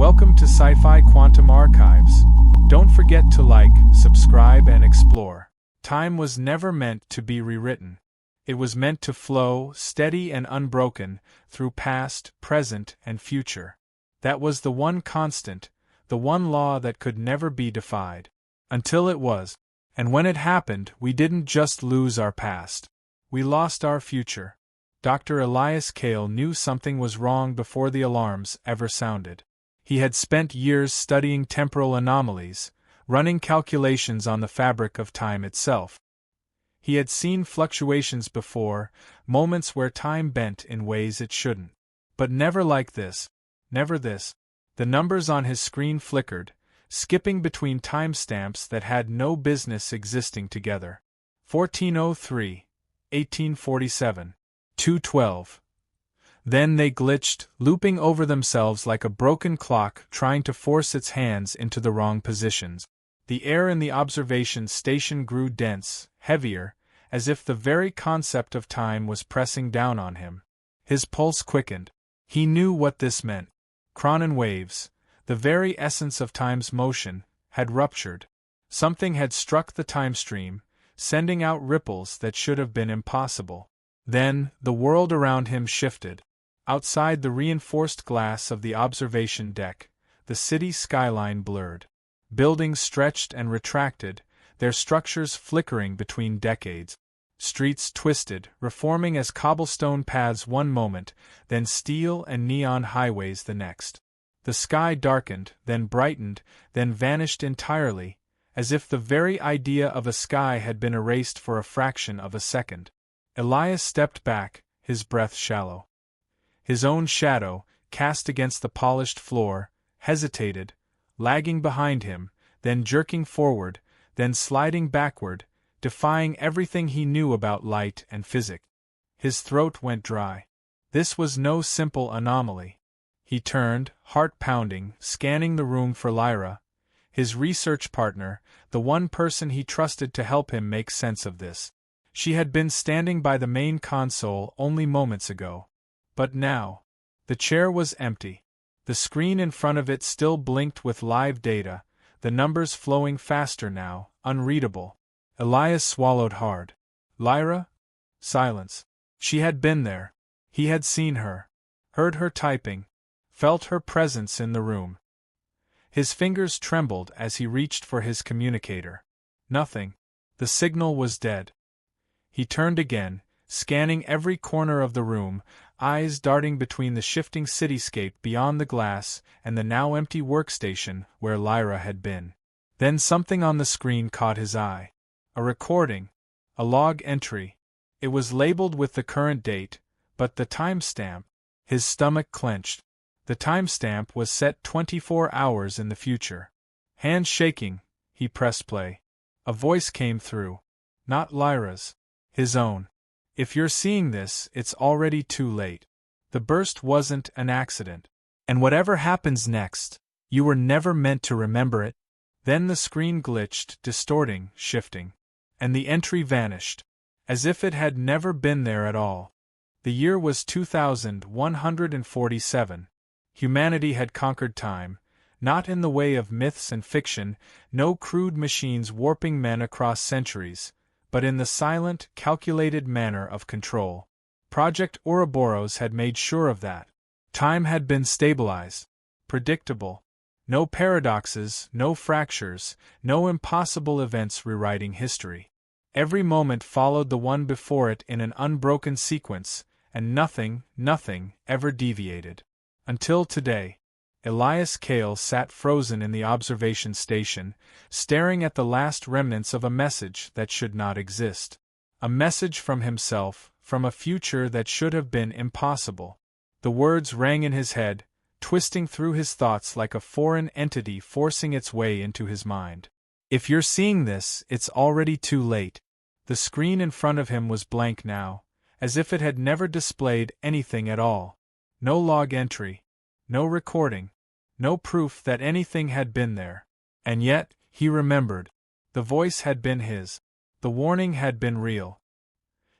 Welcome to Sci-Fi Quantum Archives. Don't forget to like, subscribe, and explore. Time was never meant to be rewritten. It was meant to flow, steady and unbroken, through past, present, and future. That was the one constant, the one law that could never be defied. Until it was. And when it happened, we didn't just lose our past. We lost our future. Dr. Elias Kale knew something was wrong before the alarms ever sounded. He had spent years studying temporal anomalies, running calculations on the fabric of time itself. He had seen fluctuations before, moments where time bent in ways it shouldn't. But never like this. Never this. The numbers on his screen flickered, skipping between timestamps that had no business existing together. 1403, 1847, 212. Then they glitched, looping over themselves like a broken clock trying to force its hands into the wrong positions. The air in the observation station grew dense, heavier, as if the very concept of time was pressing down on him. His pulse quickened. He knew what this meant. Chronon waves, the very essence of time's motion, had ruptured. Something had struck the time stream, sending out ripples that should have been impossible. Then, the world around him shifted. Outside the reinforced glass of the observation deck, the city skyline blurred. Buildings stretched and retracted, their structures flickering between decades. Streets twisted, reforming as cobblestone paths one moment, then steel and neon highways the next. The sky darkened, then brightened, then vanished entirely, as if the very idea of a sky had been erased for a fraction of a second. Elias stepped back, his breath shallow. His own shadow, cast against the polished floor, hesitated, lagging behind him, then jerking forward, then sliding backward, defying everything he knew about light and physics. His throat went dry. This was no simple anomaly. He turned, heart pounding, scanning the room for Lyra, his research partner, the one person he trusted to help him make sense of this. She had been standing by the main console only moments ago. But now, the chair was empty. The screen in front of it still blinked with live data, the numbers flowing faster now, unreadable. Elias swallowed hard. Lyra? Silence. She had been there. He had seen her. Heard her typing. Felt her presence in the room. His fingers trembled as he reached for his communicator. Nothing. The signal was dead. He turned again, scanning every corner of the room, eyes darting between the shifting cityscape beyond the glass and the now empty workstation where Lyra had been. Then something on the screen caught his eye. A recording. A log entry. It was labeled with the current date, but the timestamp. His stomach clenched. The timestamp was set 24 hours in the future. Hands shaking, he pressed play. A voice came through. Not Lyra's. His own. If you're seeing this, it's already too late. The burst wasn't an accident. And whatever happens next, you were never meant to remember it. Then the screen glitched, distorting, shifting. And the entry vanished. As if it had never been there at all. The year was 2147. Humanity had conquered time, not in the way of myths and fiction, no crude machines warping men across centuries, but in the silent, calculated manner of control. Project Ouroboros had made sure of that. Time had been stabilized. Predictable. No paradoxes, no fractures, no impossible events rewriting history. Every moment followed the one before it in an unbroken sequence, and nothing ever deviated. Until today. Elias Kale sat frozen in the observation station, staring at the last remnants of a message that should not exist. A message from himself, from a future that should have been impossible. The words rang in his head, twisting through his thoughts like a foreign entity forcing its way into his mind. If you're seeing this, it's already too late. The screen in front of him was blank now, as if it had never displayed anything at all. No log entry. No recording. No proof that anything had been there. And yet, he remembered. The voice had been his. The warning had been real.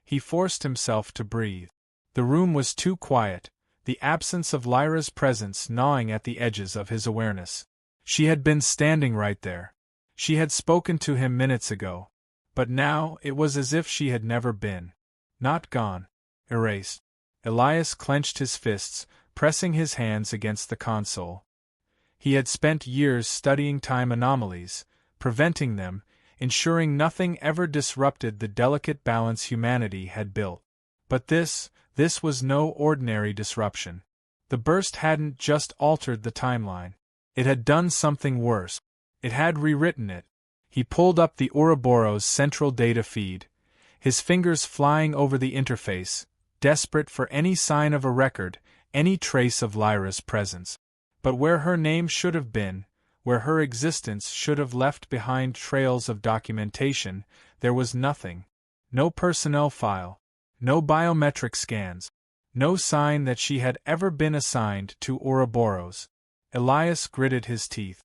He forced himself to breathe. The room was too quiet, the absence of Lyra's presence gnawing at the edges of his awareness. She had been standing right there. She had spoken to him minutes ago. But now, it was as if she had never been. Not gone. Erased. Elias clenched his fists, pressing his hands against the console. He had spent years studying time anomalies, preventing them, ensuring nothing ever disrupted the delicate balance humanity had built. But this was no ordinary disruption. The burst hadn't just altered the timeline. It had done something worse. It had rewritten it. He pulled up the Ouroboros central data feed, his fingers flying over the interface, desperate for any sign of a record, any trace of Lyra's presence. But where her name should have been, where her existence should have left behind trails of documentation, there was nothing. No personnel file, no biometric scans, no sign that she had ever been assigned to Ouroboros. Elias gritted his teeth.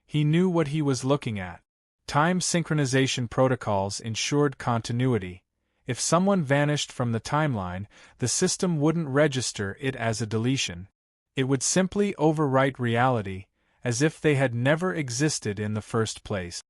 He knew what he was looking at. Time synchronization protocols ensured continuity. If someone vanished from the timeline, the system wouldn't register it as a deletion. It would simply overwrite reality, as if they had never existed in the first place.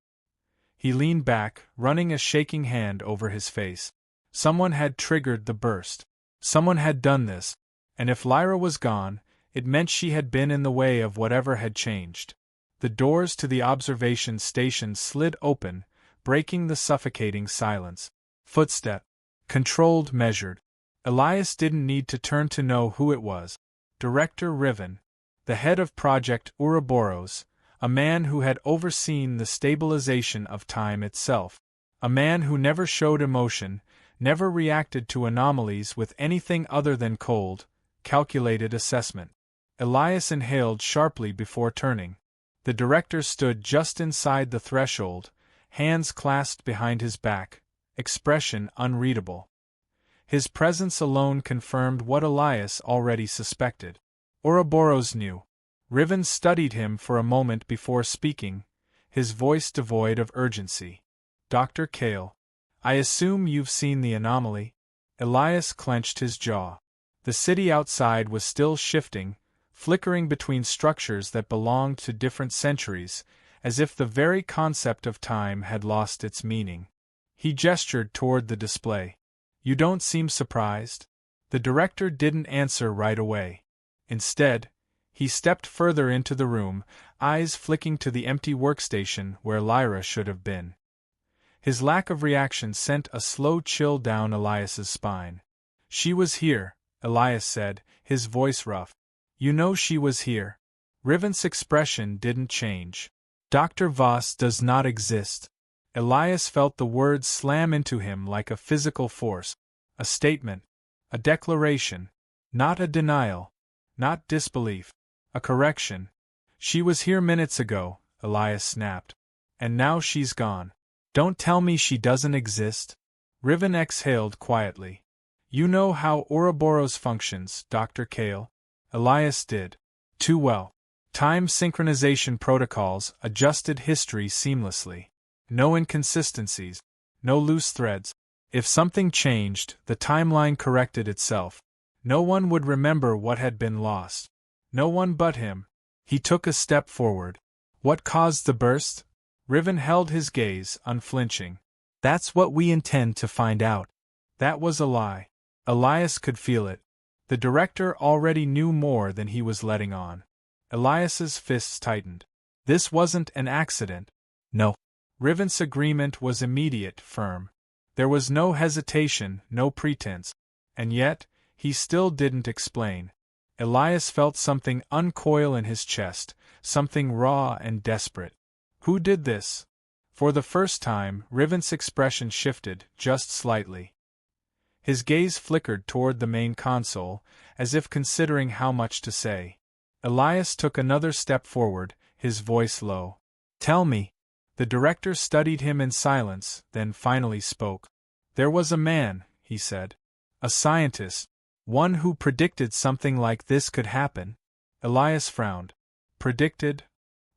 He leaned back, running a shaking hand over his face. Someone had triggered the burst. Someone had done this, and if Lyra was gone, it meant she had been in the way of whatever had changed. The doors to the observation station slid open, breaking the suffocating silence. Footstep. Controlled, measured. Elias didn't need to turn to know who it was. Director Riven, the head of Project Ouroboros, a man who had overseen the stabilization of time itself. A man who never showed emotion, never reacted to anomalies with anything other than cold, calculated assessment. Elias inhaled sharply before turning. The director stood just inside the threshold, hands clasped behind his back, expression unreadable. His presence alone confirmed what Elias already suspected. Ouroboros knew. Riven studied him for a moment before speaking, his voice devoid of urgency. Dr. Kale, I assume you've seen the anomaly? Elias clenched his jaw. The city outside was still shifting, flickering between structures that belonged to different centuries, as if the very concept of time had lost its meaning. He gestured toward the display. You don't seem surprised? The director didn't answer right away. Instead, he stepped further into the room, eyes flicking to the empty workstation where Lyra should have been. His lack of reaction sent a slow chill down Elias's spine. She was here, Elias said, his voice rough. You know she was here. Riven's expression didn't change. Dr. Voss does not exist. Elias felt the words slam into him like a physical force. A statement. A declaration. Not a denial. Not disbelief. A correction. She was here minutes ago, Elias snapped. And now she's gone. Don't tell me she doesn't exist. Riven exhaled quietly. You know how Ouroboros functions, Dr. Kale? Elias did. Too well. Time synchronization protocols adjusted history seamlessly. No inconsistencies. No loose threads. If something changed, the timeline corrected itself. No one would remember what had been lost. No one but him. He took a step forward. What caused the burst? Riven held his gaze, unflinching. That's what we intend to find out. That was a lie. Elias could feel it. The director already knew more than he was letting on. Elias's fists tightened. This wasn't an accident. No. Riven's agreement was immediate, firm. There was no hesitation, no pretense. And yet, he still didn't explain. Elias felt something uncoil in his chest, something raw and desperate. Who did this? For the first time, Riven's expression shifted, just slightly. His gaze flickered toward the main console, as if considering how much to say. Elias took another step forward, his voice low. Tell me. The director studied him in silence, then finally spoke. There was a man, he said. A scientist. One who predicted something like this could happen. Elias frowned. Predicted?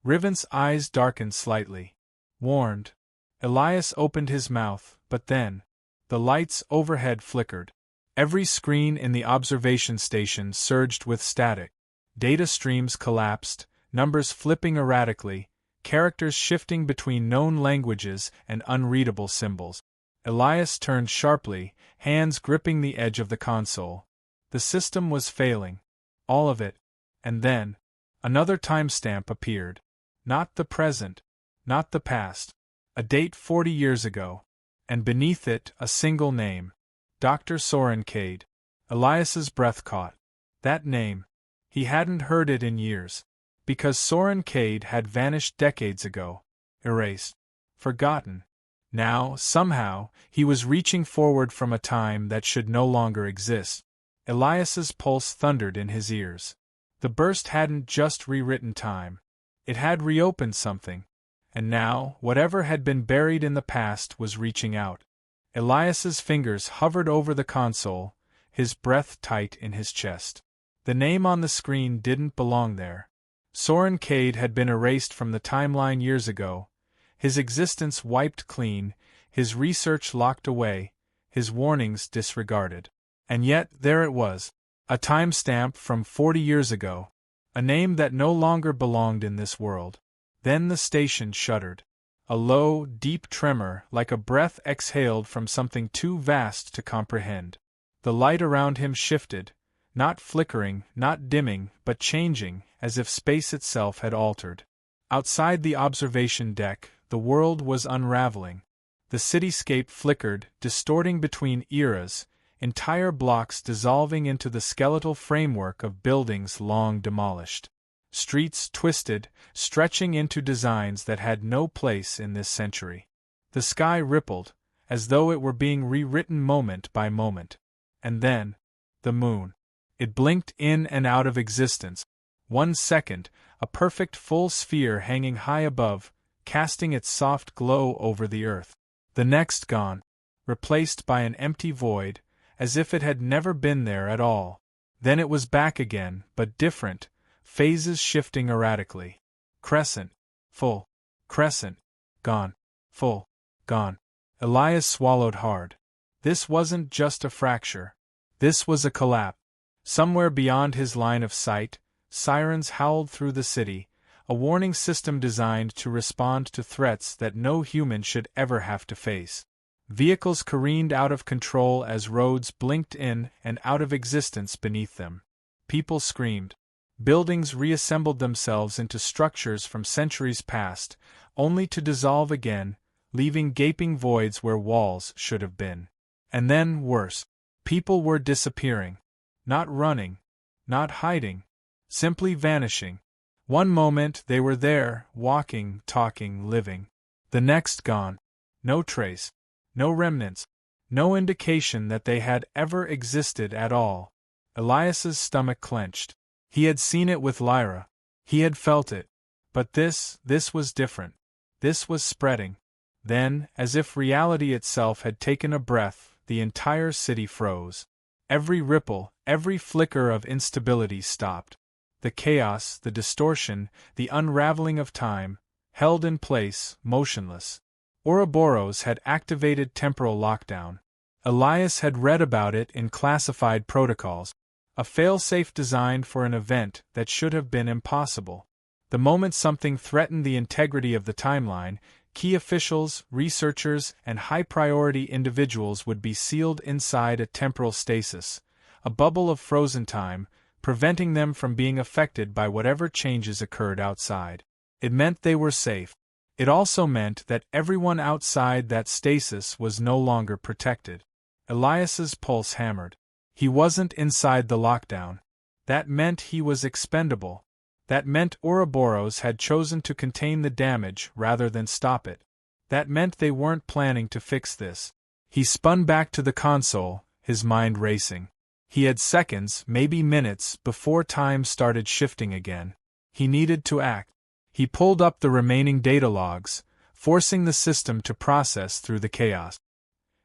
Riven's eyes darkened slightly. Warned. Elias opened his mouth, but then, the lights overhead flickered. Every screen in the observation station surged with static. Data streams collapsed, numbers flipping erratically, characters shifting between known languages and unreadable symbols. Elias turned sharply, hands gripping the edge of the console. The system was failing. All of it. And then, another timestamp appeared. Not the present. Not the past. A date 40 years ago. And beneath it, a single name. Dr. Soren Cade. Elias's breath caught. That name. He hadn't heard it in years. Because Soren Cade had vanished decades ago. Erased. Forgotten. Now, somehow, he was reaching forward from a time that should no longer exist. Elias's pulse thundered in his ears. The burst hadn't just rewritten time. It had reopened something. And now, whatever had been buried in the past was reaching out. Elias's fingers hovered over the console, his breath tight in his chest. The name on the screen didn't belong there. Soren Cade had been erased from the timeline years ago, his existence wiped clean, his research locked away, his warnings disregarded. And yet, there it was. A timestamp from 40 years ago. A name that no longer belonged in this world. Then the station shuddered. A low, deep tremor, like a breath exhaled from something too vast to comprehend. The light around him shifted, not flickering, not dimming, but changing, as if space itself had altered. Outside the observation deck, the world was unraveling. The cityscape flickered, distorting between eras, entire blocks dissolving into the skeletal framework of buildings long demolished. Streets twisted, stretching into designs that had no place in this century. The sky rippled, as though it were being rewritten moment by moment. And then, the moon. It blinked in and out of existence. 1 second, a perfect full sphere hanging high above, casting its soft glow over the earth. The next gone, replaced by an empty void, as if it had never been there at all. Then it was back again, but different, phases shifting erratically. Crescent, full, crescent, gone, full, gone. Elias swallowed hard. This wasn't just a fracture. This was a collapse. Somewhere beyond his line of sight, sirens howled through the city, a warning system designed to respond to threats that no human should ever have to face. Vehicles careened out of control as roads blinked in and out of existence beneath them. People screamed. Buildings reassembled themselves into structures from centuries past, only to dissolve again, leaving gaping voids where walls should have been. And then, worse, people were disappearing. Not running, not hiding, simply vanishing. One moment they were there, walking, talking, living. The next gone. No trace. No remnants. No indication that they had ever existed at all. Elias's stomach clenched. He had seen it with Lyra. He had felt it. But this was different. This was spreading. Then, as if reality itself had taken a breath, the entire city froze. Every ripple, every flicker of instability stopped. The chaos, the distortion, the unraveling of time, held in place, motionless. Ouroboros had activated temporal lockdown. Elias had read about it in classified protocols, a failsafe designed for an event that should have been impossible. The moment something threatened the integrity of the timeline, key officials, researchers, and high-priority individuals would be sealed inside a temporal stasis, a bubble of frozen time, preventing them from being affected by whatever changes occurred outside. It meant they were safe. It also meant that everyone outside that stasis was no longer protected. Elias's pulse hammered. He wasn't inside the lockdown. That meant he was expendable. That meant Ouroboros had chosen to contain the damage rather than stop it. That meant they weren't planning to fix this. He spun back to the console, his mind racing. He had seconds, maybe minutes, before time started shifting again. He needed to act. He pulled up the remaining data logs, forcing the system to process through the chaos.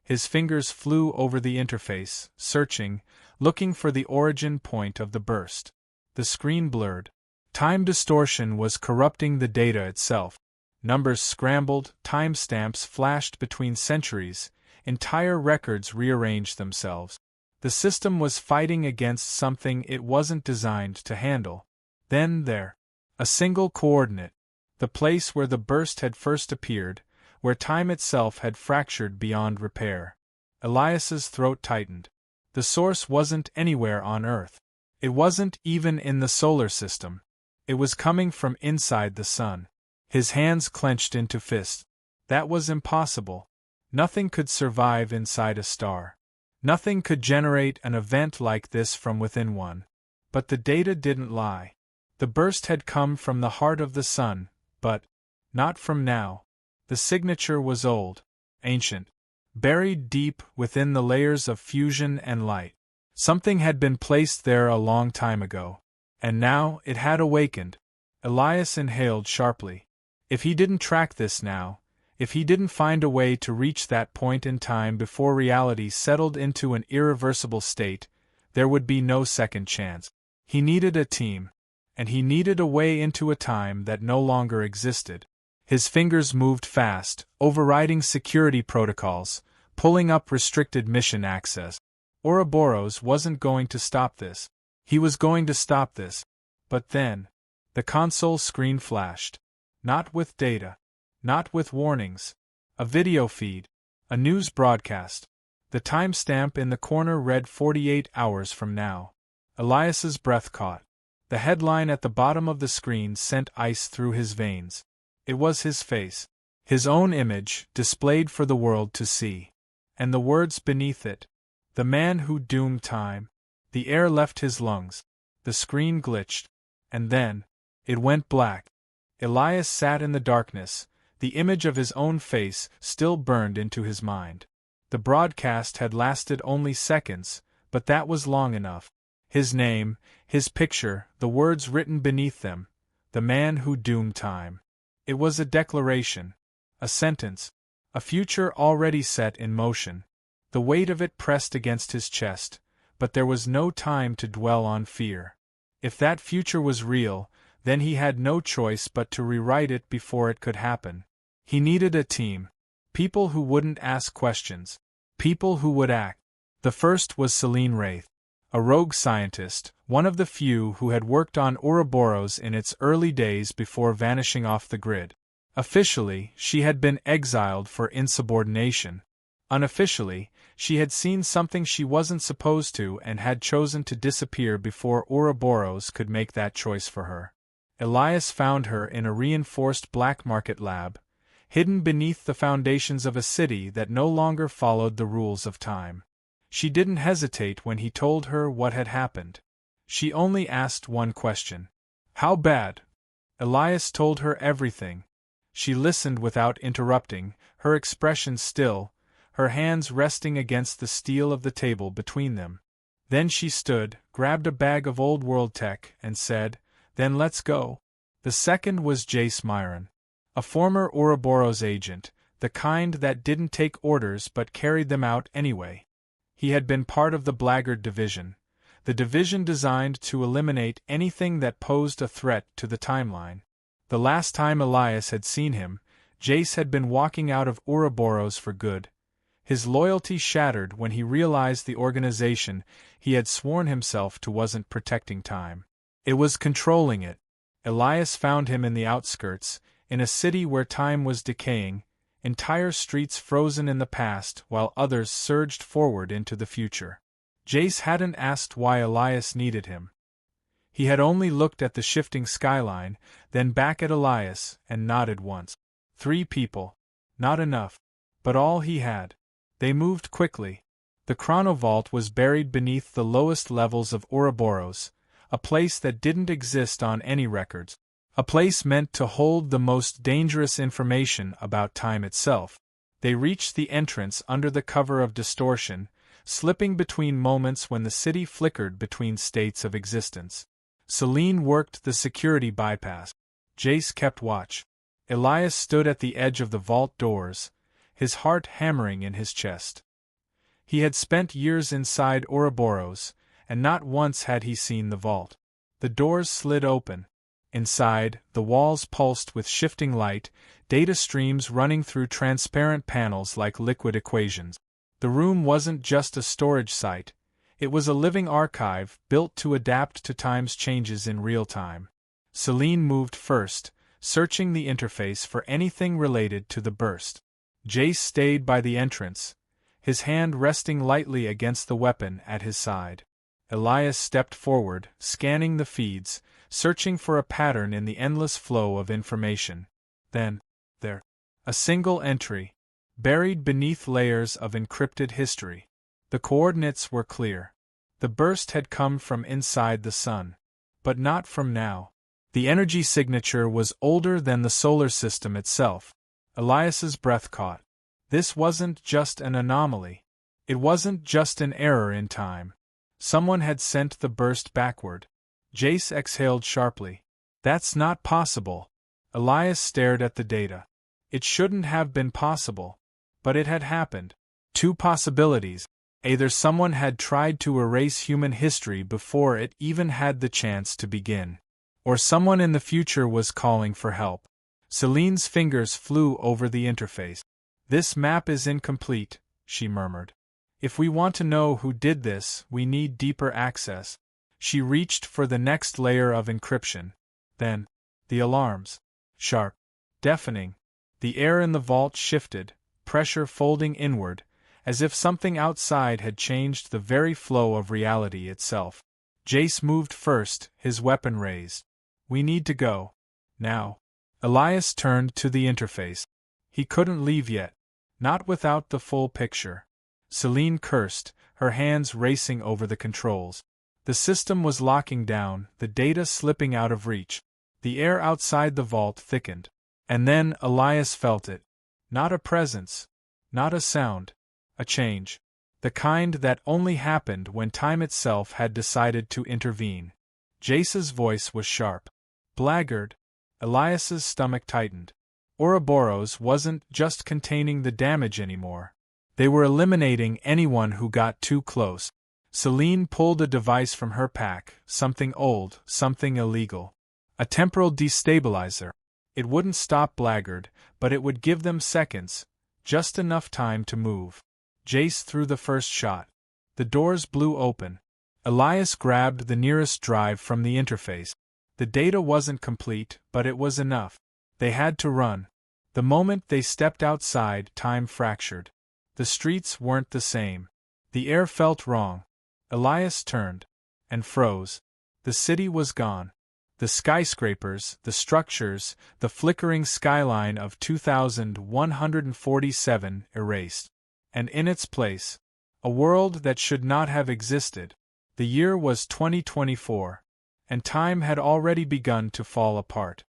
His fingers flew over the interface, searching, looking for the origin point of the burst. The screen blurred. Time distortion was corrupting the data itself. Numbers scrambled, timestamps flashed between centuries, entire records rearranged themselves. The system was fighting against something it wasn't designed to handle. Then there. A single coordinate. The place where the burst had first appeared, where time itself had fractured beyond repair. Elias's throat tightened. The source wasn't anywhere on Earth. It wasn't even in the solar system. It was coming from inside the sun. His hands clenched into fists. That was impossible. Nothing could survive inside a star. Nothing could generate an event like this from within one. But the data didn't lie. The burst had come from the heart of the sun, but not from now. The signature was old, ancient, buried deep within the layers of fusion and light. Something had been placed there a long time ago, and now it had awakened. Elias inhaled sharply. If he didn't track this now, if he didn't find a way to reach that point in time before reality settled into an irreversible state, there would be no second chance. He needed a team, and he needed a way into a time that no longer existed. His fingers moved fast, overriding security protocols, pulling up restricted mission access. Ouroboros wasn't going to stop this. He was going to stop this. But then, the console screen flashed. Not with data. Not with warnings. A video feed. A news broadcast. The timestamp in the corner read 48 hours from now. Elias's breath caught. The headline at the bottom of the screen sent ice through his veins. It was his face. His own image, displayed for the world to see. And the words beneath it. The man who doomed time. The air left his lungs. The screen glitched. And then, it went black. Elias sat in the darkness. The image of his own face still burned into his mind. The broadcast had lasted only seconds, but that was long enough. His name, his picture, the words written beneath them. The man who doomed time. It was a declaration. A sentence. A future already set in motion. The weight of it pressed against his chest, but there was no time to dwell on fear. If that future was real, then he had no choice but to rewrite it before it could happen. He needed a team. People who wouldn't ask questions. People who would act. The first was Celine Wraith, a rogue scientist, one of the few who had worked on Ouroboros in its early days before vanishing off the grid. Officially, she had been exiled for insubordination. Unofficially, she had seen something she wasn't supposed to and had chosen to disappear before Ouroboros could make that choice for her. Elias found her in a reinforced black market lab, hidden beneath the foundations of a city that no longer followed the rules of time. She didn't hesitate when he told her what had happened. She only asked one question. How bad? Elias told her everything. She listened without interrupting, her expression still, her hands resting against the steel of the table between them. Then she stood, grabbed a bag of old world tech, and said, "Then let's go." The second was Jace Myron, a former Ouroboros agent, the kind that didn't take orders but carried them out anyway. He had been part of the Blackguard Division, the division designed to eliminate anything that posed a threat to the timeline. The last time Elias had seen him, Jace had been walking out of Ouroboros for good. His loyalty shattered when he realized the organization he had sworn himself to wasn't protecting time. It was controlling it. Elias found him in the outskirts, in a city where time was decaying, entire streets frozen in the past while others surged forward into the future. Jace hadn't asked why Elias needed him. He had only looked at the shifting skyline, then back at Elias, and nodded once. 3 people. Not enough. But all he had. They moved quickly. The chronovault was buried beneath the lowest levels of Ouroboros, a place that didn't exist on any records. A place meant to hold the most dangerous information about time itself. They reached the entrance under the cover of distortion, slipping between moments when the city flickered between states of existence. Celine worked the security bypass. Jace kept watch. Elias stood at the edge of the vault doors, his heart hammering in his chest. He had spent years inside Ouroboros, and not once had he seen the vault. The doors slid open. Inside, the walls pulsed with shifting light, data streams running through transparent panels like liquid equations. The room wasn't just a storage site, It was a living archive, built to adapt to time's changes in real time. Celine moved first, searching the interface for anything related to the burst. Jace stayed by the entrance, his hand resting lightly against the weapon at his side. Elias stepped forward, scanning the feeds, searching for a pattern in the endless flow of information. Then, there. A single entry, buried beneath layers of encrypted history. The coordinates were clear. The burst had come from inside the sun. But not from now. The energy signature was older than the solar system itself. Elias's breath caught. This wasn't just an anomaly. It wasn't just an error in time. Someone had sent the burst backward. Jace exhaled sharply. That's not possible. Elias stared at the data. It shouldn't have been possible. But it had happened. Two possibilities. Either someone had tried to erase human history before it even had the chance to begin. Or someone in the future was calling for help. Celine's fingers flew over the interface. This map is incomplete, she murmured. If we want to know who did this, we need deeper access. She reached for the next layer of encryption. Then, the alarms. Sharp. Deafening. The air in the vault shifted, pressure folding inward, as if something outside had changed the very flow of reality itself. Jace moved first, his weapon raised. We need to go. Now. Elias turned to the interface. He couldn't leave yet. Not without the full picture. Celine cursed, her hands racing over the controls. The system was locking down, the data slipping out of reach. The air outside the vault thickened. And then Elias felt it. Not a presence. Not a sound. A change. The kind that only happened when time itself had decided to intervene. Jace's voice was sharp. Blackguard. Elias's stomach tightened. Ouroboros wasn't just containing the damage anymore. They were eliminating anyone who got too close. Celine pulled a device from her pack, something old, something illegal. A temporal destabilizer. It wouldn't stop Blackguard, but it would give them seconds, just enough time to move. Jace threw the first shot. The doors blew open. Elias grabbed the nearest drive from the interface. The data wasn't complete, but it was enough. They had to run. The moment they stepped outside, time fractured. The streets weren't the same. The air felt wrong. Elias turned. And froze. The city was gone. The skyscrapers, the structures, the flickering skyline of 2147 erased. And in its place, a world that should not have existed. The year was 2024. And time had already begun to fall apart.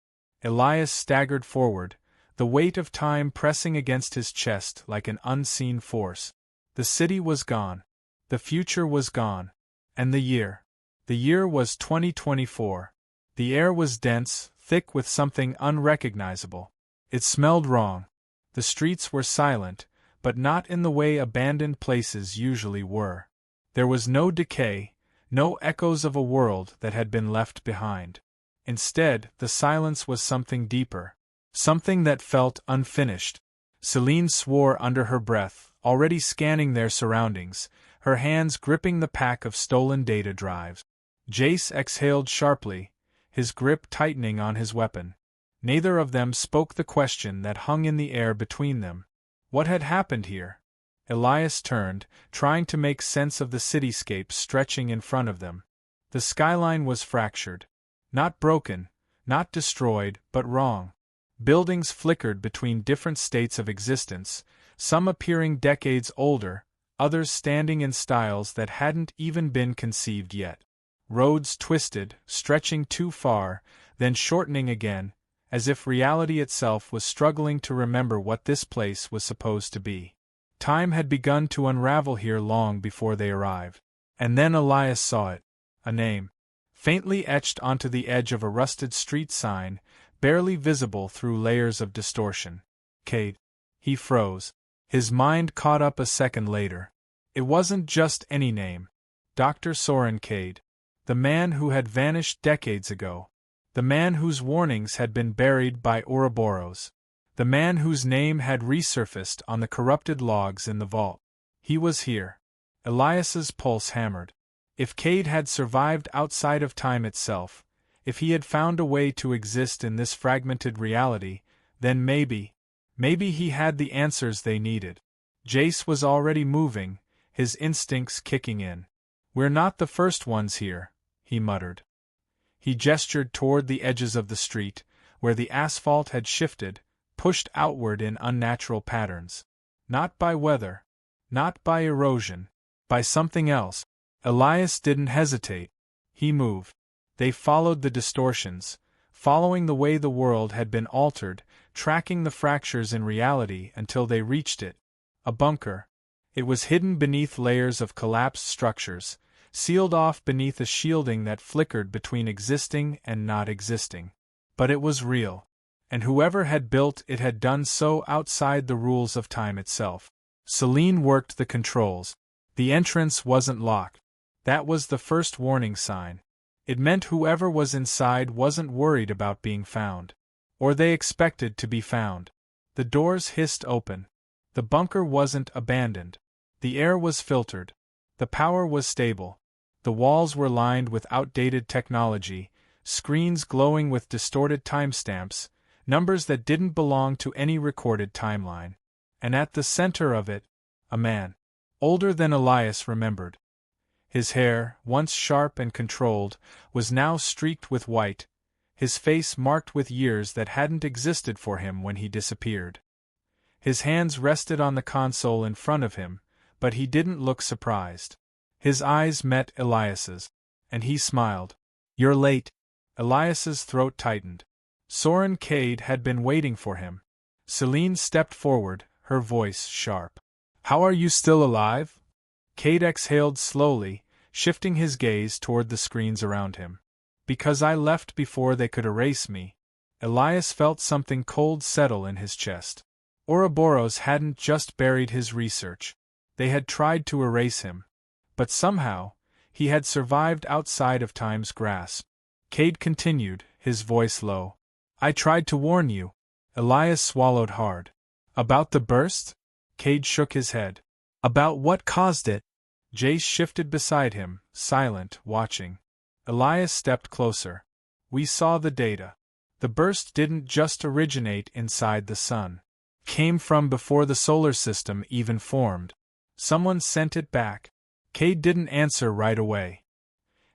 Elias staggered forward, the weight of time pressing against his chest like an unseen force. The city was gone. The future was gone. And the year. The year was 2024. The air was dense, thick with something unrecognizable. It smelled wrong. The streets were silent, but not in the way abandoned places usually were. There was no decay, no echoes of a world that had been left behind. Instead, the silence was something deeper. Something that felt unfinished. Celine swore under her breath, already scanning their surroundings, her hands gripping the pack of stolen data drives. Jace exhaled sharply, his grip tightening on his weapon. Neither of them spoke the question that hung in the air between them. What had happened here? Elias turned, trying to make sense of the cityscape stretching in front of them. The skyline was fractured. Not broken, not destroyed, but wrong. Buildings flickered between different states of existence, some appearing decades older, others standing in styles that hadn't even been conceived yet. Roads twisted, stretching too far, then shortening again, as if reality itself was struggling to remember what this place was supposed to be. Time had begun to unravel here long before they arrived. And then Elias saw it. A name. Faintly etched onto the edge of a rusted street sign, barely visible through layers of distortion. Cade. He froze. His mind caught up a second later. It wasn't just any name. Dr. Soren Cade. The man who had vanished decades ago. The man whose warnings had been buried by Ouroboros. The man whose name had resurfaced on the corrupted logs in the vault. He was here. Elias's pulse hammered. If Cade had survived outside of time itself, if he had found a way to exist in this fragmented reality, then maybe he had the answers they needed. Jace was already moving, his instincts kicking in. "We're not the first ones here," he muttered. He gestured toward the edges of the street, where the asphalt had shifted, pushed outward in unnatural patterns. Not by weather, not by erosion, by something else. Elias didn't hesitate. He moved. They followed the distortions, following the way the world had been altered, tracking the fractures in reality until they reached it. A bunker. It was hidden beneath layers of collapsed structures, sealed off beneath a shielding that flickered between existing and not existing. But it was real, and whoever had built it had done so outside the rules of time itself. Celine worked the controls. The entrance wasn't locked. That was the first warning sign. It meant whoever was inside wasn't worried about being found. Or they expected to be found. The doors hissed open. The bunker wasn't abandoned. The air was filtered. The power was stable. The walls were lined with outdated technology, screens glowing with distorted timestamps, numbers that didn't belong to any recorded timeline. And at the center of it, a man. Older than Elias remembered. His hair, once sharp and controlled, was now streaked with white, his face marked with years that hadn't existed for him when he disappeared. His hands rested on the console in front of him, but he didn't look surprised. His eyes met Elias's, and he smiled. "You're late." Elias's throat tightened. Soren Cade had been waiting for him. Celine stepped forward, her voice sharp. "How are you still alive?" Cade exhaled slowly, shifting his gaze toward the screens around him. "Because I left before they could erase me." Elias felt something cold settle in his chest. Ouroboros hadn't just buried his research. They had tried to erase him. But somehow, he had survived outside of time's grasp. Cade continued, his voice low. "I tried to warn you." Elias swallowed hard. "About the burst?" Cade shook his head. "About what caused it?" Jace shifted beside him, silent, watching. Elias stepped closer. "We saw the data. The burst didn't just originate inside the sun. Came from before the solar system even formed. Someone sent it back." Cade didn't answer right away.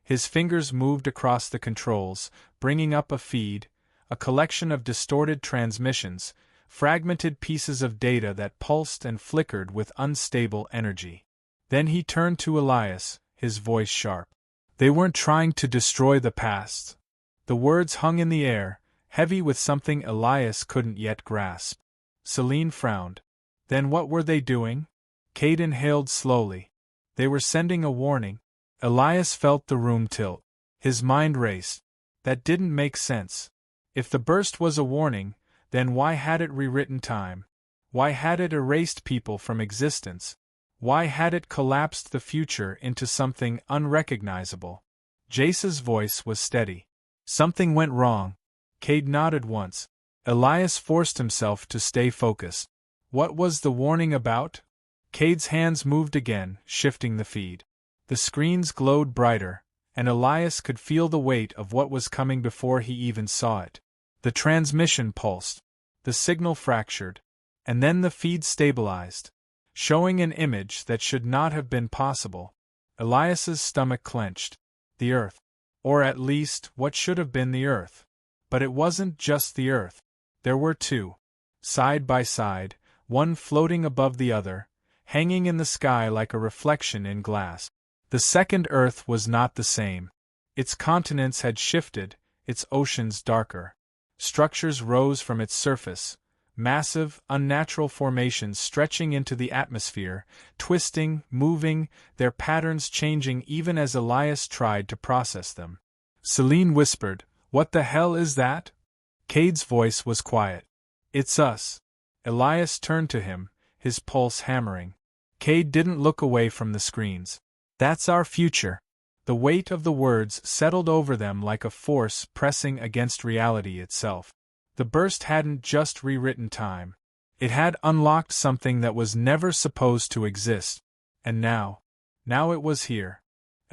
His fingers moved across the controls, bringing up a feed, a collection of distorted transmissions, fragmented pieces of data that pulsed and flickered with unstable energy. Then he turned to Elias, his voice sharp. "They weren't trying to destroy the past." The words hung in the air, heavy with something Elias couldn't yet grasp. Celine frowned. "Then what were they doing?" Cade inhaled slowly. "They were sending a warning." Elias felt the room tilt. His mind raced. That didn't make sense. If the burst was a warning, then why had it rewritten time? Why had it erased people from existence? Why had it collapsed the future into something unrecognizable? Jace's voice was steady. "Something went wrong." Cade nodded once. Elias forced himself to stay focused. "What was the warning about?" Cade's hands moved again, shifting the feed. The screens glowed brighter, and Elias could feel the weight of what was coming before he even saw it. The transmission pulsed. The signal fractured. And then the feed stabilized, showing an image that should not have been possible. Elias's stomach clenched. The Earth. Or at least, what should have been the Earth. But it wasn't just the Earth. There were two. Side by side, one floating above the other, hanging in the sky like a reflection in glass. The second Earth was not the same. Its continents had shifted, its oceans darker. Structures rose from its surface, massive, unnatural formations stretching into the atmosphere, twisting, moving, their patterns changing even as Elias tried to process them. Celine whispered, "What the hell is that?" Cade's voice was quiet. "It's us." Elias turned to him, his pulse hammering. Cade didn't look away from the screens. "That's our future." The weight of the words settled over them like a force pressing against reality itself. The burst hadn't just rewritten time. It had unlocked something that was never supposed to exist. And now it was here.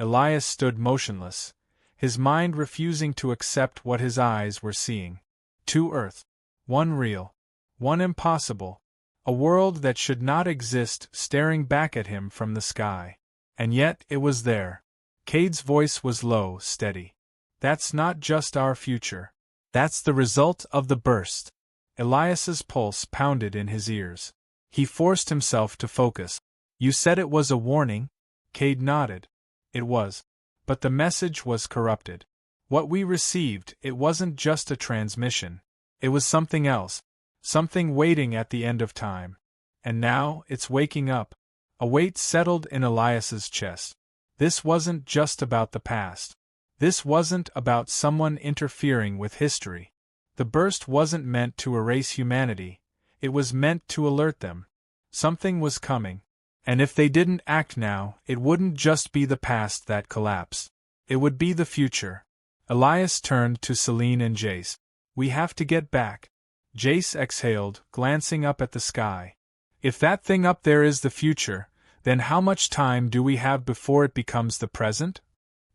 Elias stood motionless, his mind refusing to accept what his eyes were seeing. Two Earths. One real. One impossible. A world that should not exist staring back at him from the sky. And yet it was there. Cade's voice was low, steady. That's not just our future. That's the result of the burst. Elias's pulse pounded in his ears. He forced himself to focus. You said it was a warning? Cade nodded. It was. But the message was corrupted. What we received, it wasn't just a transmission. It was something else. Something waiting at the end of time. And now, it's waking up. A weight settled in Elias's chest. This wasn't just about the past. This wasn't about someone interfering with history. The burst wasn't meant to erase humanity. It was meant to alert them. Something was coming. And if they didn't act now, it wouldn't just be the past that collapsed. It would be the future. Elias turned to Celine and Jace. We have to get back. Jace exhaled, glancing up at the sky. If that thing up there is the future, then how much time do we have before it becomes the present?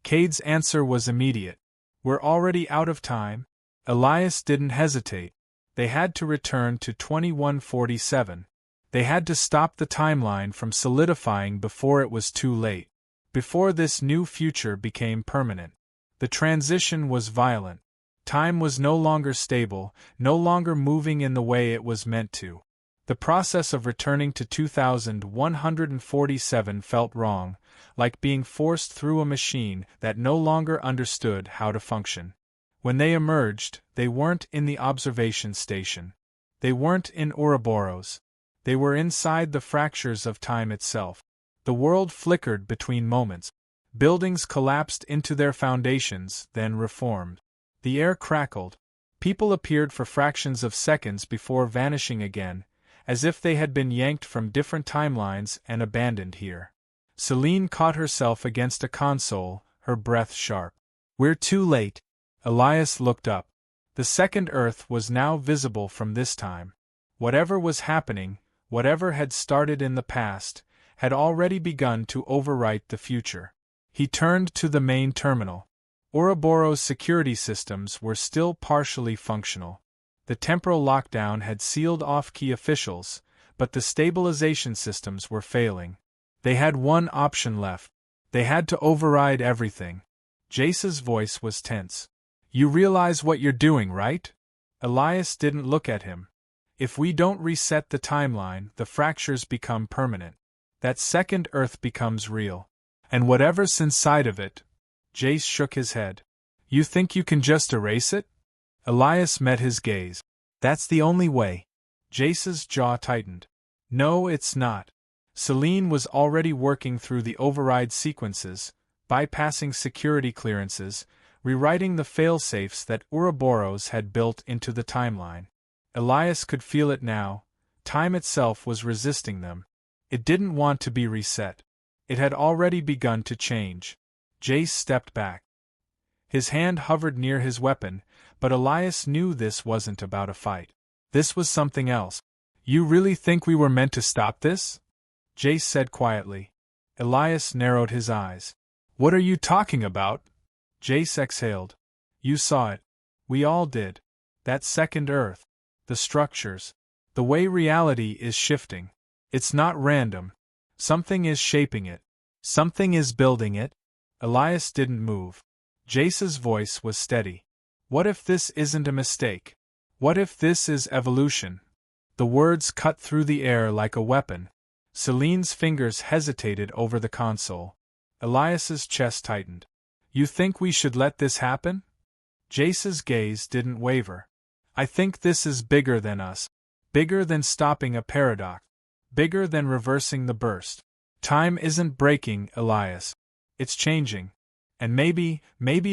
Cade's answer was immediate. We're already out of time. Elias didn't hesitate. They had to return to 2147. They had to stop the timeline from solidifying before it was too late. Before this new future became permanent. The transition was violent. Time was no longer stable, no longer moving in the way it was meant to. The process of returning to 2147 felt wrong, like being forced through a machine that no longer understood how to function. When they emerged, they weren't in the observation station. They weren't in Ouroboros. They were inside the fractures of time itself. The world flickered between moments. Buildings collapsed into their foundations, then reformed. The air crackled. People appeared for fractions of seconds before vanishing again, as if they had been yanked from different timelines and abandoned here. Celine caught herself against a console, her breath sharp. We're too late. Elias looked up. The second Earth was now visible from this time. Whatever was happening, whatever had started in the past, had already begun to overwrite the future. He turned to the main terminal. Ouroboros' security systems were still partially functional. The temporal lockdown had sealed off key officials, but the stabilization systems were failing. They had one option left. They had to override everything. Jace's voice was tense. You realize what you're doing, right? Elias didn't look at him. If we don't reset the timeline, the fractures become permanent. That second Earth becomes real. And whatever's inside of it. Jace shook his head. You think you can just erase it? Elias met his gaze. That's the only way. Jace's jaw tightened. No, it's not. Celine was already working through the override sequences, bypassing security clearances, rewriting the failsafes that Ouroboros had built into the timeline. Elias could feel it now. Time itself was resisting them. It didn't want to be reset. It had already begun to change. Jace stepped back. His hand hovered near his weapon, but Elias knew this wasn't about a fight. This was something else. You really think we were meant to stop this? Jace said quietly. Elias narrowed his eyes. What are you talking about? Jace exhaled. You saw it. We all did. That second Earth. The structures. The way reality is shifting. It's not random. Something is shaping it. Something is building it. Elias didn't move. Jace's voice was steady. What if this isn't a mistake? What if this is evolution? The words cut through the air like a weapon. Celine's fingers hesitated over the console. Elias's chest tightened. You think we should let this happen? Jace's gaze didn't waver. I think this is bigger than us. Bigger than stopping a paradox. Bigger than reversing the burst. Time isn't breaking, Elias. It's changing. And maybe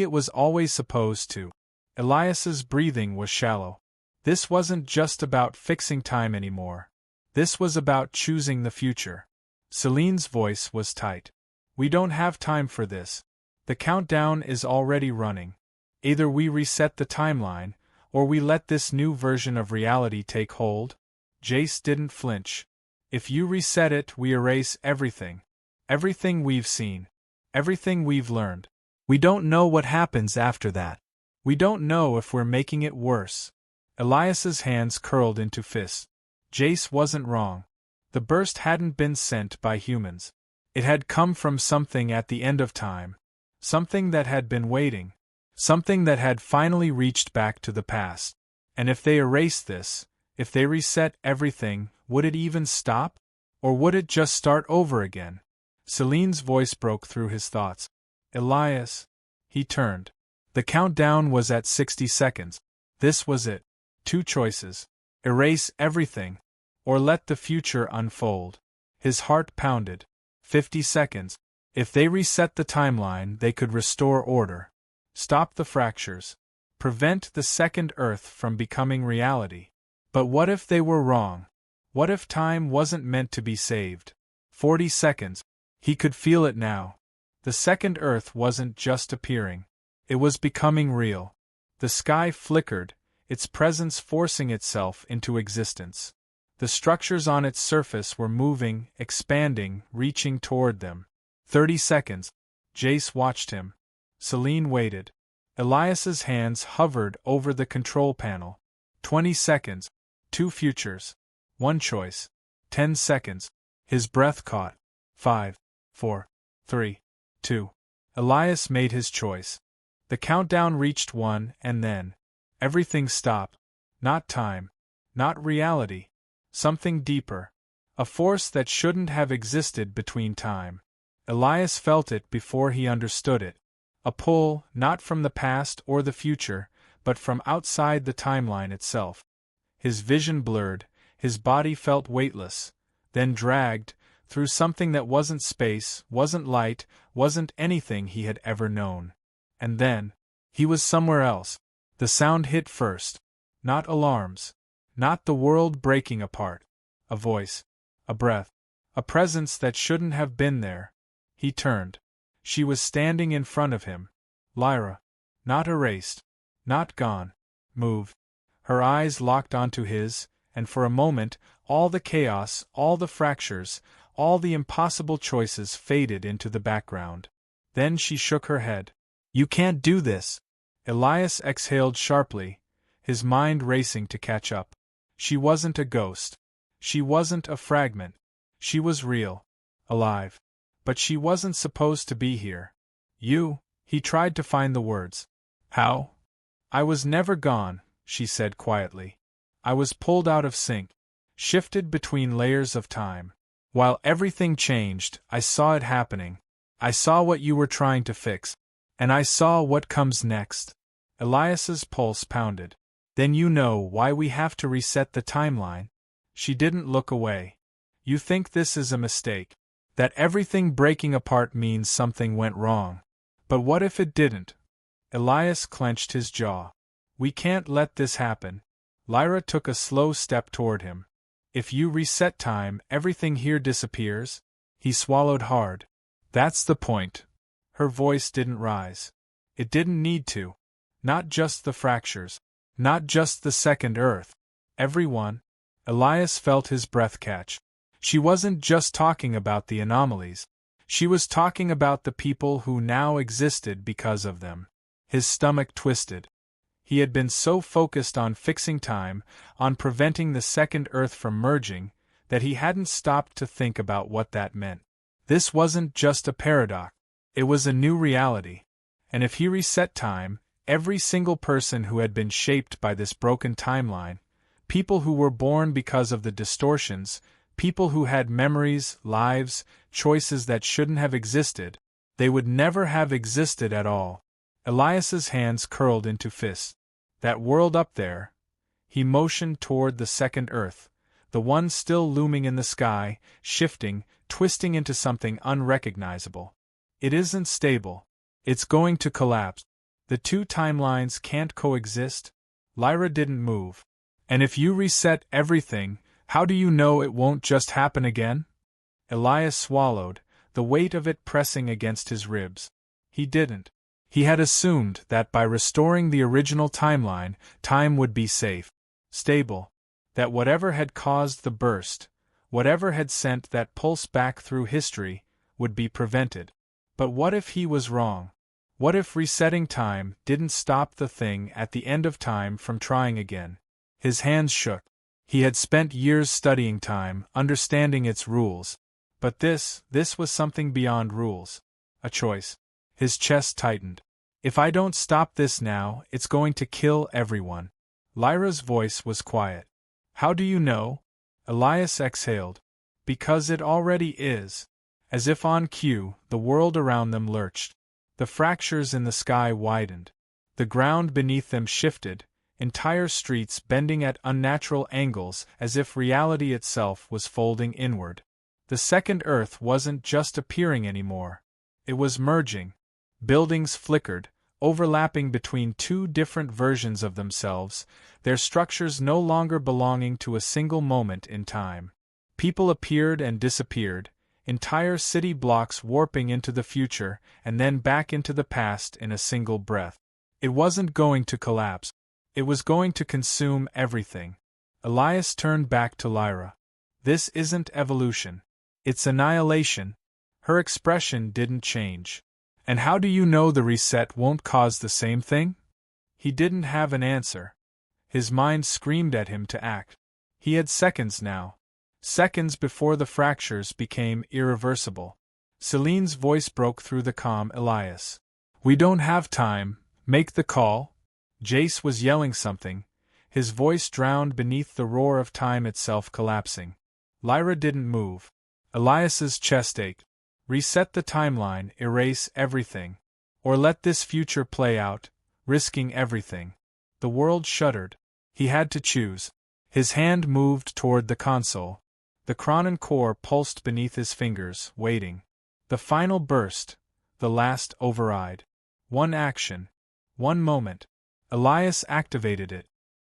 it was always supposed to. Elias's breathing was shallow. This wasn't just about fixing time anymore. This was about choosing the future. Celine's voice was tight. We don't have time for this. The countdown is already running. Either we reset the timeline, or we let this new version of reality take hold. Jace didn't flinch. If you reset it, we erase everything. Everything we've seen. Everything we've learned. We don't know what happens after that. We don't know if we're making it worse. Elias's hands curled into fists. Jace wasn't wrong. The burst hadn't been sent by humans. It had come from something at the end of time. Something that had been waiting. Something that had finally reached back to the past. And if they erased this, if they reset everything, would it even stop? Or would it just start over again? Celine's voice broke through his thoughts. Elias. He turned. The countdown was at 60 seconds. This was it. 2 choices. Erase everything. Or let the future unfold. His heart pounded. 50 seconds. If they reset the timeline, they could restore order. Stop the fractures. Prevent the second Earth from becoming reality. But what if they were wrong? What if time wasn't meant to be saved? 40 seconds. He could feel it now. The second Earth wasn't just appearing. It was becoming real. The sky flickered, its presence forcing itself into existence. The structures on its surface were moving, expanding, reaching toward them. 30 seconds. Jace watched him. Celine waited. Elias's hands hovered over the control panel. 20 seconds. 2 futures. 1 choice. 10 seconds. His breath caught. 5, 4, 3, 2. Elias made his choice. The countdown reached 1 and then everything stopped. Not time. Not reality. Something deeper. A force that shouldn't have existed between time. Elias felt it before he understood it. A pull, not from the past or the future, but from outside the timeline itself. His vision blurred, his body felt weightless, then dragged, through something that wasn't space, wasn't light, wasn't anything he had ever known. And then, he was somewhere else. The sound hit first. Not alarms. Not the world breaking apart. A voice. A breath. A presence that shouldn't have been there. He turned. She was standing in front of him. Lyra. Not erased. Not gone. Moved. Her eyes locked onto his, and for a moment, all the chaos, all the fractures, all the impossible choices faded into the background. Then she shook her head. You can't do this. Elias exhaled sharply, his mind racing to catch up. She wasn't a ghost. She wasn't a fragment. She was real. Alive. But she wasn't supposed to be here. He tried to find the words. How? I was never gone, she said quietly. I was pulled out of sync, shifted between layers of time. While everything changed, I saw it happening. I saw what you were trying to fix. And I saw what comes next. Elias's pulse pounded. Then you know why we have to reset the timeline? She didn't look away. You think this is a mistake? That everything breaking apart means something went wrong. But what if it didn't? Elias clenched his jaw. We can't let this happen. Lyra took a slow step toward him. If you reset time, everything here disappears? He swallowed hard. That's the point. Her voice didn't rise. It didn't need to. Not just the fractures. Not just the second Earth. Everyone. Elias felt his breath catch. She wasn't just talking about the anomalies. She was talking about the people who now existed because of them. His stomach twisted. He had been so focused on fixing time, on preventing the second Earth from merging, that he hadn't stopped to think about what that meant. This wasn't just a paradox. It was a new reality. And if he reset time, every single person who had been shaped by this broken timeline, people who were born because of the distortions, people who had memories, lives, choices that shouldn't have existed, they would never have existed at all. Elias's hands curled into fists. That world up there. He motioned toward the second Earth, the one still looming in the sky, shifting, twisting into something unrecognizable. It isn't stable. It's going to collapse. The two timelines can't coexist. Lyra didn't move. And if you reset everything, how do you know it won't just happen again? Elias swallowed, the weight of it pressing against his ribs. He didn't. He had assumed that by restoring the original timeline, time would be safe, stable, that whatever had caused the burst, whatever had sent that pulse back through history, would be prevented. But what if he was wrong? What if resetting time didn't stop the thing at the end of time from trying again? His hands shook. He had spent years studying time, understanding its rules. But this was something beyond rules. A choice. His chest tightened. If I don't stop this now, it's going to kill everyone. Lyra's voice was quiet. How do you know? Elias exhaled. Because it already is. As if on cue, the world around them lurched. The fractures in the sky widened. The ground beneath them shifted, entire streets bending at unnatural angles as if reality itself was folding inward. The second Earth wasn't just appearing anymore. It was merging. Buildings flickered, overlapping between two different versions of themselves, their structures no longer belonging to a single moment in time. People appeared and disappeared, entire city blocks warping into the future and then back into the past in a single breath. It wasn't going to collapse. It was going to consume everything. Elias turned back to Lyra. This isn't evolution. It's annihilation. Her expression didn't change. And how do you know the reset won't cause the same thing? He didn't have an answer. His mind screamed at him to act. He had seconds now. Seconds before the fractures became irreversible. Celine's voice broke through the calm Elias. We don't have time. Make the call. Jace was yelling something, his voice drowned beneath the roar of time itself collapsing. Lyra didn't move. Elias's chest ached. Reset the timeline, erase everything. Or let this future play out, risking everything. The world shuddered. He had to choose. His hand moved toward the console. The chronon core pulsed beneath his fingers, waiting. The final burst, the last override. One action. One moment. Elias activated it.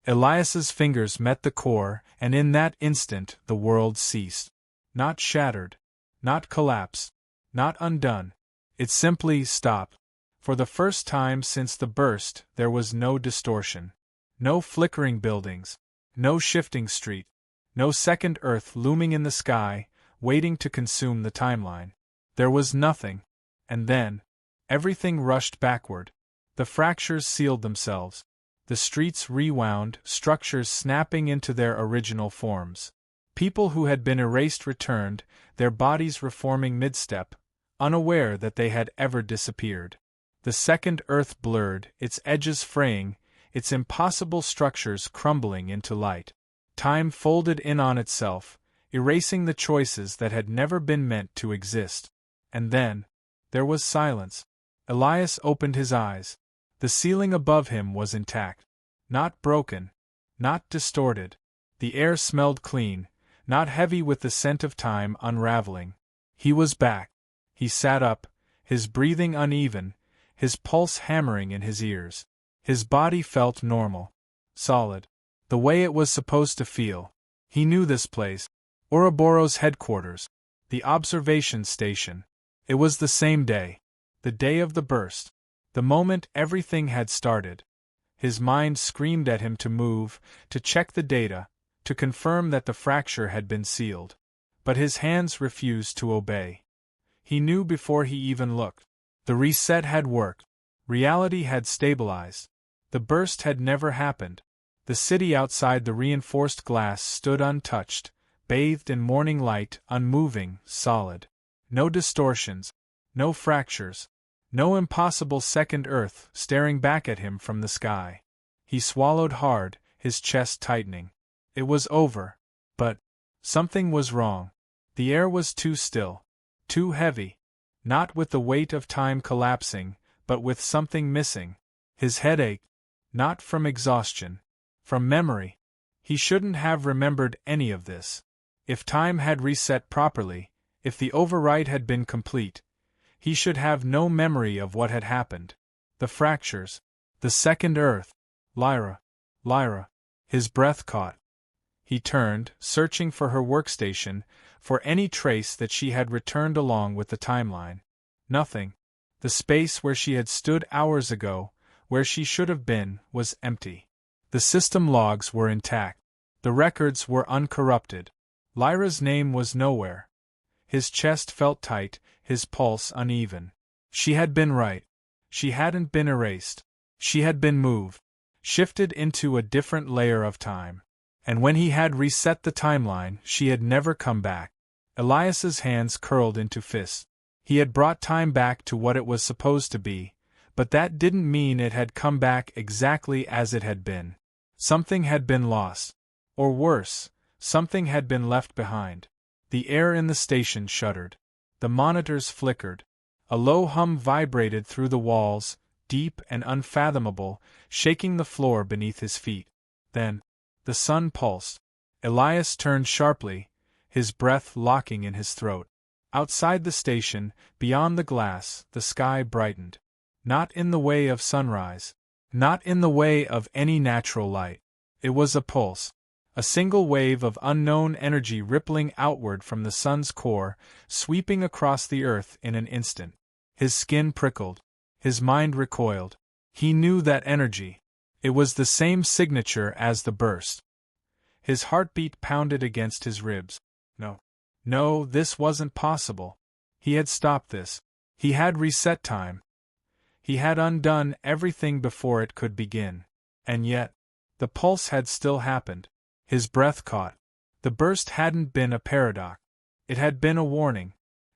Elias's fingers met the core, and in that instant the world ceased. Not shattered. Not collapsed. Not undone. It simply stopped. For the first time since the burst, there was no distortion. No flickering buildings. No shifting street. No second Earth looming in the sky, waiting to consume the timeline. There was nothing. And then, everything rushed backward. The fractures sealed themselves. The streets rewound, structures snapping into their original forms. People who had been erased returned, their bodies reforming mid-step, unaware that they had ever disappeared. The second Earth blurred, its edges fraying, its impossible structures crumbling into light. Time folded in on itself, erasing the choices that had never been meant to exist. And then, there was silence. Elias opened his eyes. The ceiling above him was intact. Not broken. Not distorted. The air smelled clean, not heavy with the scent of time unraveling. He was back. He sat up, his breathing uneven, his pulse hammering in his ears. His body felt normal. Solid. The way it was supposed to feel. He knew this place. Ouroboros headquarters. The observation station. It was the same day. The day of the burst. The moment everything had started. His mind screamed at him to move, to check the data, to confirm that the fracture had been sealed. But his hands refused to obey. He knew before he even looked. The reset had worked. Reality had stabilized. The burst had never happened. The city outside the reinforced glass stood untouched, bathed in morning light, unmoving, solid. No distortions. No fractures. No impossible second Earth staring back at him from the sky. He swallowed hard, his chest tightening. It was over. But something was wrong. The air was too still. Too heavy. Not with the weight of time collapsing, but with something missing. His head ached. Not from exhaustion. From memory. He shouldn't have remembered any of this. If time had reset properly, if the override had been complete, he should have no memory of what had happened. The fractures. The second Earth. Lyra. Lyra. His breath caught. He turned, searching for her workstation, for any trace that she had returned along with the timeline. Nothing. The space where she had stood hours ago, where she should have been, was empty. The system logs were intact. The records were uncorrupted. Lyra's name was nowhere. His chest felt tight, his pulse uneven. She had been right. She hadn't been erased. She had been moved, shifted into a different layer of time. And when he had reset the timeline, she had never come back. Elias's hands curled into fists. He had brought time back to what it was supposed to be, but that didn't mean it had come back exactly as it had been. Something had been lost. Or worse, something had been left behind. The air in the station shuddered. The monitors flickered. A low hum vibrated through the walls, deep and unfathomable, shaking the floor beneath his feet. Then, the sun pulsed. Elias turned sharply, his breath locking in his throat. Outside the station, beyond the glass, the sky brightened. Not in the way of sunrise. Not in the way of any natural light. It was a pulse. A single wave of unknown energy rippling outward from the sun's core, sweeping across the earth in an instant. His skin prickled. His mind recoiled. He knew that energy. It was the same signature as the burst. His heartbeat pounded against his ribs. No, this wasn't possible. He had stopped this. He had reset time. He had undone everything before it could begin. And yet, the pulse had still happened. His breath caught. The burst hadn't been a paradox. It had been a warning.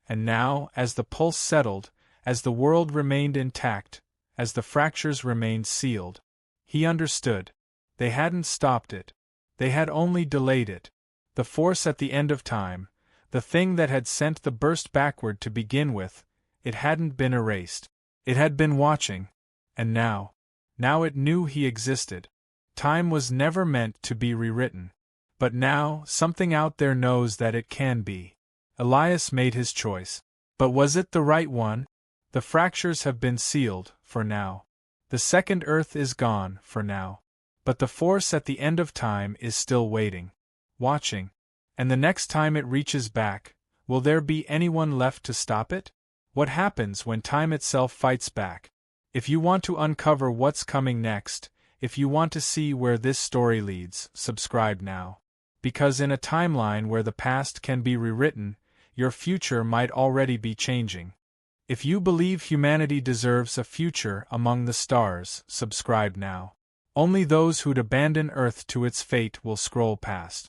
And now, as the pulse settled, as the world remained intact, as the fractures remained sealed, he understood. They hadn't stopped it. They had only delayed it. The force at the end of time, the thing that had sent the burst backward to begin with, it hadn't been erased. It had been watching. And now it knew he existed. Time was never meant to be rewritten. But now, something out there knows that it can be. Elias made his choice. But was it the right one? The fractures have been sealed, for now. The second Earth is gone, for now. But the force at the end of time is still waiting. Watching. And the next time it reaches back, will there be anyone left to stop it? What happens when time itself fights back? If you want to uncover what's coming next, if you want to see where this story leads, subscribe now. Because in a timeline where the past can be rewritten, your future might already be changing. If you believe humanity deserves a future among the stars, subscribe now. Only those who'd abandon Earth to its fate will scroll past.